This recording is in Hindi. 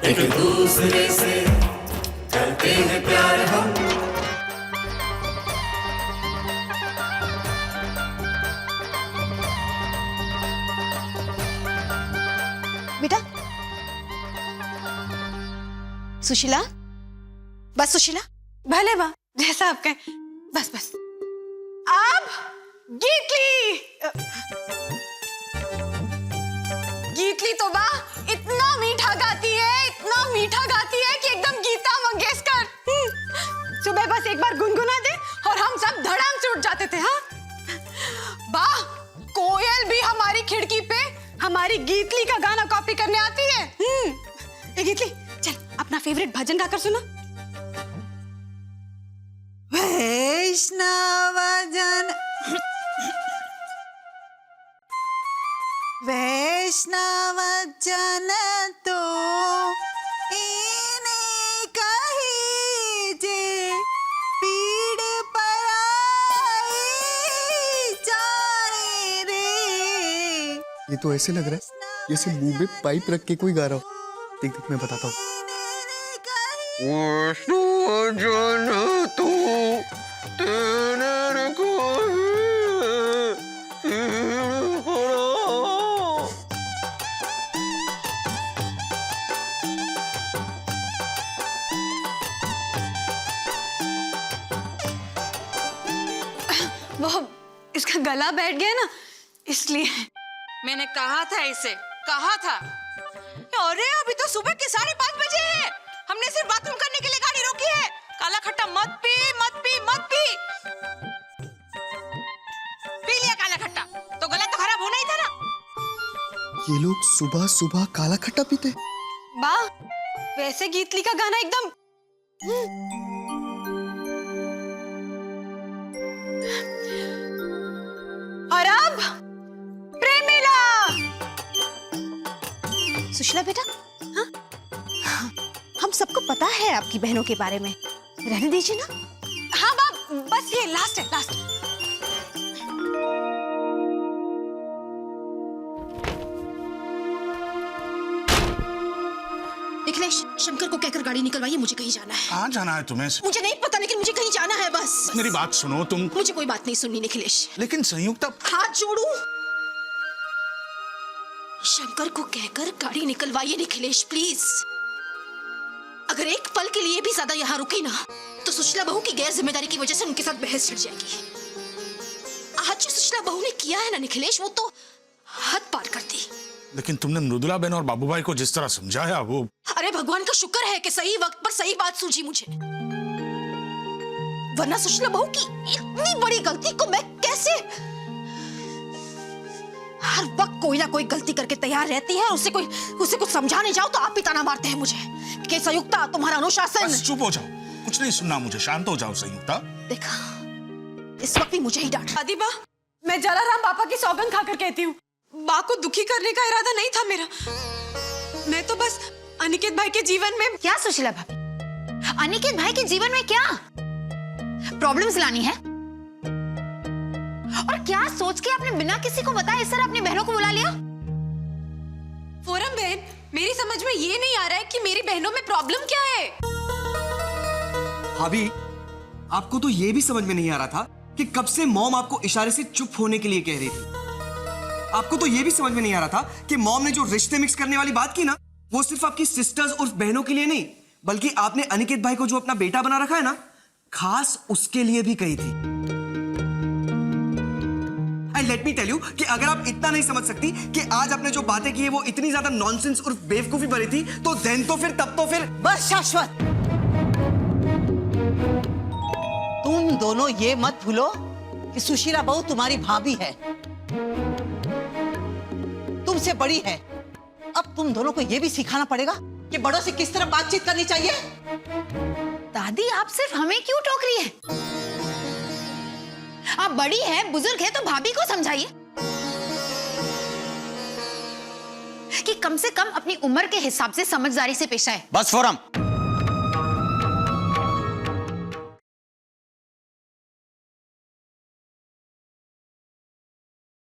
एक दूसरे से करते हैं प्यार हम। बेटा सुशीला, बस सुशीला। भले माँ, जैसा आप कहें। बस बस। अब गीतली गीतली तो बा इतना मीठा गाती है, इतना मीठा गाती है कि एकदम गीता मंगेशकर। सुबह बस एक बार गुनगुना दे और हम सब धड़ाम से उठ जाते थे। हाँ बा, कोयल भी हमारी खिड़की पे हमारी गीतली का गाना कॉपी करने आती है। ए गीतली, चल अपना फेवरेट भजन गाकर सुना। वैष्णव जन वैष्णव जन तो इन्हें कही जे पीड़ पराई जाने रे। ये तो ऐसे लग रहा है जैसे मुंह में पाइप रख के कोई गा रहा हो। देख देख मैं बताता हूँ। वो इसका गला बैठ गया ना, इसलिए। मैंने कहा था इसे, कहा था। अरे अभी तो सुबह के 5:30 बजे हैं। हमने सिर्फ बाथरूम करने के लिए गाड़ी रोकी है। काला खट्टा मत पी, मत पी, मत पी। पी लिया काला खट्टा तो गला तो खराब होना ही था ना। ये लोग सुबह सुबह काला खट्टा पीते? बा, वैसे गीतली का गाना एकदम और अब प्रेमिला। सुशीला बेटा, हाँ? हम सबको पता है आपकी बहनों के बारे में, रहने दीजिए ना। हाँ बा, बस ये लास्ट है, लास्ट। निखिलेश, शंकर को कहकर गाड़ी निकलवाइए, मुझे कहीं जाना है। कहाँ जाना है तुम्हें? मुझे नहीं पता, लेकिन मुझे कहीं जाना है बस। मेरी बात सुनो तुम। मुझे कोई बात नहीं सुननी निखिलेश। लेकिन संयुक्ता। हाथ जोड़ू। शंकर को कहकर गाड़ी निकलवाइए निखिलेश, प्लीज। अगर एक पल के लिए भी ज्यादा यहाँ रुकी ना, तो सुशीला बहू की गैर जिम्मेदारी की वजह से उनके साथ बहस छिड़ जाएगी। आज जो सुशीला बहू ने किया है ना निखिलेश, वो तो हद पार कर दी। लेकिन तुमने मृदुला बहन और बाबू भाई को जिस तरह समझाया वो। अरे भगवान का शुक्र है कि सही वक्त पर सही बात सूझी मुझे, वरना सुशीला बहू की इतनी बड़ी गलती को मैं कैसे। हर वक्त कोई ना कोई गलती करके तैयार रहती है, उसे कुछ समझाने जाओ तो आप भी ताना मारते हैं मुझे कि संयुक्ता तुम्हारा अनुशासन। बस चुप हो जाओ, कुछ नहीं सुनना मुझे, शांत हो जाओ संयुक्ता। देखा, इस वक्त भी मुझे ही डांटा। दादी बा, मैं जलाराम पापा की सौगंध खाकर कहती हूँ, बा को दुखी करने का इरादा नहीं था मेरा। मैं तो बस अनिकेत भाई के जीवन में। क्या सुशीला भाभी, अनिकेत भाई के जीवन में क्या प्रॉब्लम्स लानी है? और क्या सोच के आपने बिना किसी को बताए इस तरह अपनी बहनों को बुला लिया? फोरम बहन, मेरी समझ में ये नहीं आ रहा है कि मेरी बहनों में प्रॉब्लम क्या है। भाभी, आपको तो ये भी समझ में नहीं आ रहा था कि कब से मॉम आपको इशारे से चुप होने के लिए कह रही थी। आपको तो ये भी समझ में नहीं आ रहा था कि मॉम ने जो रिश्ते मिक्स करने वाली बात की ना, वो सिर्फ आपकी सिस्टर्स और बहनों के लिए नहीं, बल्कि आपने अनिकेत भाई को जो अपना बेटा बना रखा है ना, खास उसके लिए भी कही थी। And let me tell you कि अगर आप इतना नहीं समझ सकती कि आज आपने जो बातें की है वो इतनी ज्यादा नॉनसेंस और बेवकूफी भरी थी, तो देन तो फिर तब तो फिर। बस शाश्वत, तुम दोनों ये मत भूलो कि सुशीला बहू तुम्हारी भाभी है, तुमसे बड़ी है। अब तुम दोनों को ये भी सिखाना पड़ेगा कि बड़ों से किस तरह बातचीत करनी चाहिए। दादी, आप सिर्फ हमें क्यों टोक रही है? आप बड़ी है, बुजुर्ग है, तो भाभी को समझाइए कि कम से कम अपनी उम्र के हिसाब से समझदारी से पेश आए। बस फोरम,